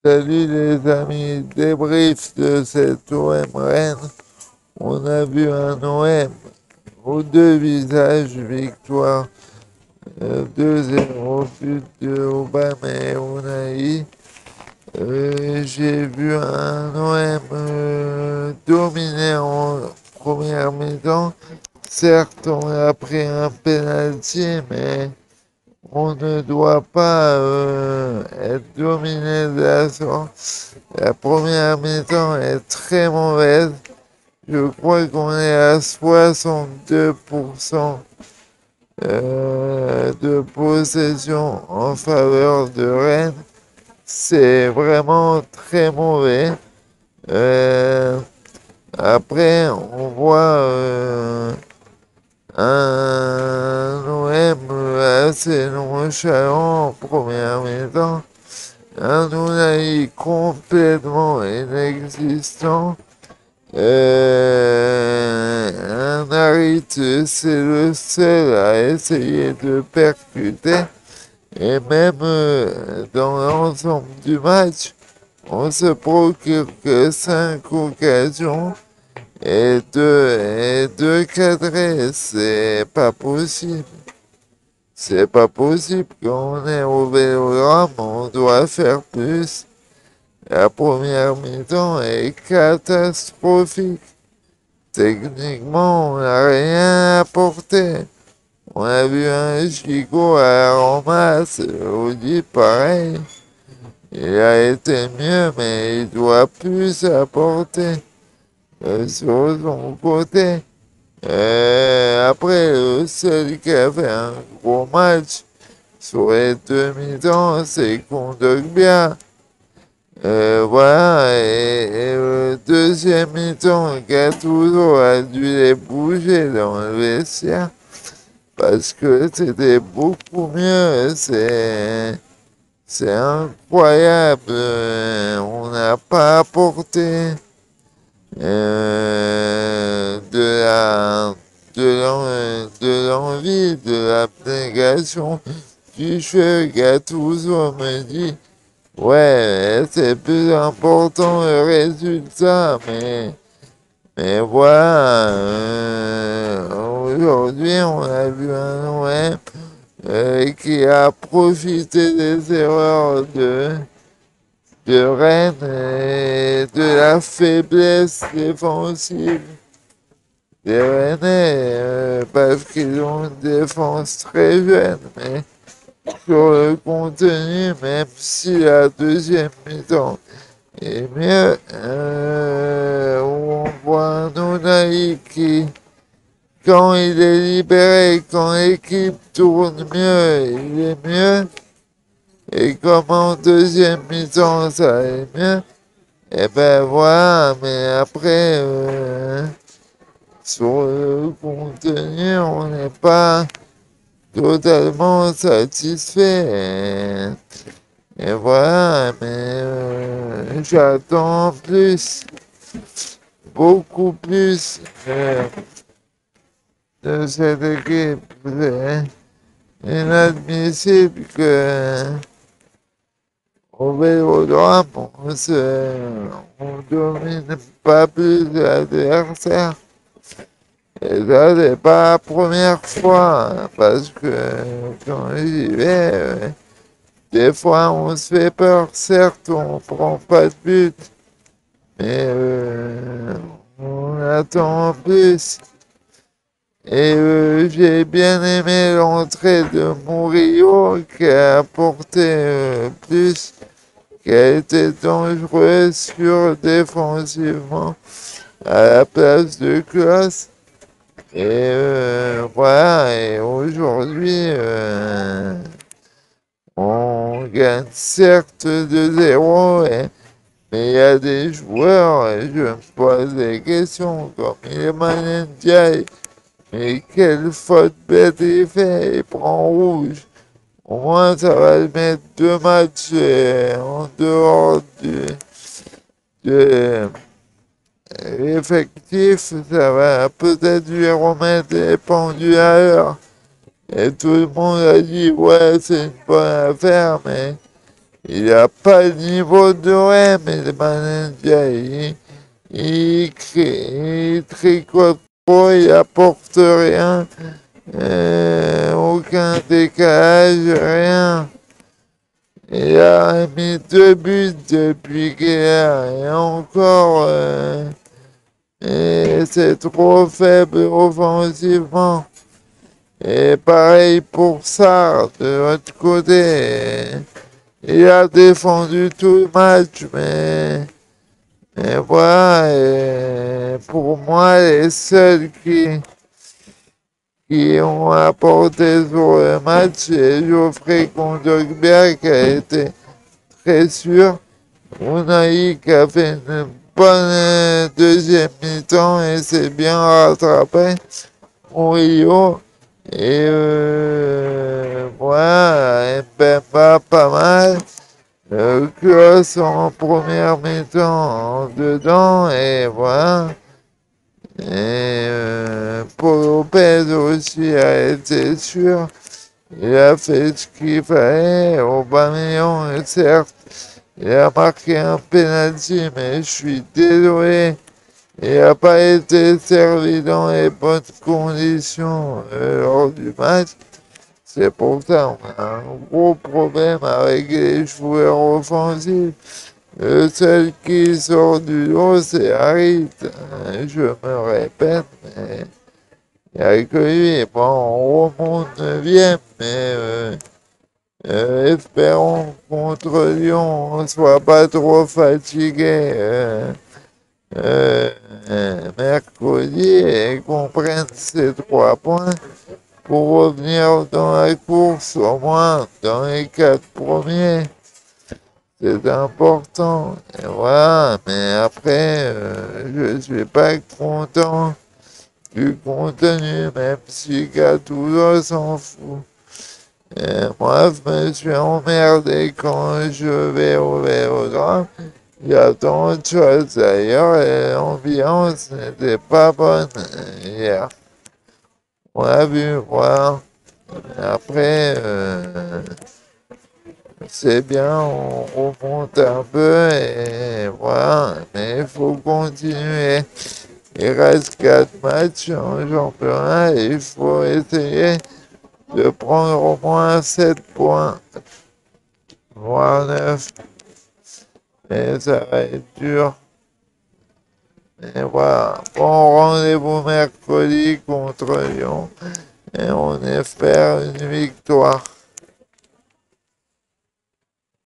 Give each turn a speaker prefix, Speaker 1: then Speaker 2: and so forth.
Speaker 1: Salut les amis, débrief de cette OM Rennes. On a vu un OM aux deux visages, victoire 2-0, but de Obama et Unai. J'ai vu un OM dominé en première mi-temps. Certes, on a pris un penalty, mais on ne doit pas être dominé de la sorte. La première mi-temps est très mauvaise. Je crois qu'on est à 62% de possession en faveur de Rennes. C'est vraiment très mauvais. Euh, Après, on voit un OM assez nonchalant en première mi-temps. Un Unai complètement inexistant. Un Harit, c'est le seul à essayer de percuter. Et même dans l'ensemble du match, on se procure que 5 occasions et deux cadrés. C'est pas possible. C'est pas possible quand on est au Vélodrome, on doit faire plus. La première mi-temps est catastrophique. Techniquement, on n'a rien apporté. On a vu un Chico à la ramasse, Audi pareil. Il a été mieux, mais il doit plus apporter sur son côté. Après, le seul qui a fait un gros match sur les deux mi-temps, c'est Kondogbia. Voilà, et le deuxième mi-temps, Gattuso a dû les bouger dans le vestiaire parce que c'était beaucoup mieux. C'est incroyable. On n'a pas apporté de l'envie, de l'abnégation du jeu. Gattuso me dit. Ouais, c'est plus important le résultat, mais voilà, aujourd'hui on a vu un OM qui a profité des erreurs de Rennes et de la faiblesse défensive des Rennais, parce qu'ils ont une défense très jeune, mais sur le contenu, même si la deuxième mi-temps est mieux, où on voit un Unai qui, quand il est libéré, quand l'équipe tourne mieux, il est mieux, et comme en deuxième mi-temps ça est mieux, et ben voilà, mais après, sur le contenu, on n'est pas totalement satisfait. Et voilà, mais j'attends plus, beaucoup plus de cette équipe. C'est inadmissible que au Vélodrome, on domine pas plus l'adversaire. Et ça, c'est pas la première fois, hein, parce que quand j'y vais, des fois, on se fait peur, certes, on prend pas de but, mais on attend plus. Et j'ai bien aimé l'entrée de Murillo qui a apporté plus, qui a été dangereux sur défensivement à la place de Klaus. Et voilà, et aujourd'hui, on gagne certes 2-0, mais il y a des joueurs, et je me pose des questions, comme Iliman Ndiaye, mais quelle faute bête il fait, il prend rouge. Au moins, ça va le mettre 2 matchs en dehors de l'effectif, ça va peut-être lui remettre les pendules à l'heure. Et tout le monde a dit, ouais, c'est une bonne affaire, mais il n'a pas le niveau de Rennes, mais le Manendia, il tricote trop, il apporte rien, aucun décalage, rien. Il a mis 2 buts depuis qu'il est là, et encore, et c'est trop faible offensivement. Et pareil pour Sarr, de l'autre côté. Il a défendu tout le match, mais voilà, et pour moi, les seuls qui ont apporté sur le match, c'est Geoffrey Kondogbia qui a été très sûr. Unai qui a fait une bonne deuxième mi-temps et s'est bien rattrapé. Murillo et voilà, Mbemba pas mal. Kroos en première mi-temps dedans et voilà. Et Paul Lopez aussi a été sûr. Il a fait ce qu'il fallait. Aubameyang, certes, il a marqué un penalty, mais je suis désolé. Il n'a pas été servi dans les bonnes conditions lors du match. C'est pour ça qu'on a un gros problème avec les joueurs offensifs. Le seul qui sort du lot, c'est Harit. Je me répète, mais il n'y a que lui. Bon, on remonte 9e, mais espérons contre Lyon, on ne soit pas trop fatigué mercredi et qu'on prenne ces 3 points pour revenir dans la course, au moins dans les 4 premiers. C'est important. Et voilà, mais après, je ne suis pas content du contenu, même si Gattuso s'en fout. Et moi, je me suis emmerdé quand je vais au Vélodrome. Il y a tant de choses d'ailleurs et l'ambiance n'était pas bonne hier. On a vu, voilà. Après, c'est bien, on remonte un peu et voilà. Mais il faut continuer. Il reste 4 matchs en championnat et il faut essayer de prendre au moins 7 points, voire 9. Mais ça va être dur. Et voilà. Bon rendez-vous mercredi contre Lyon. Et on espère une victoire.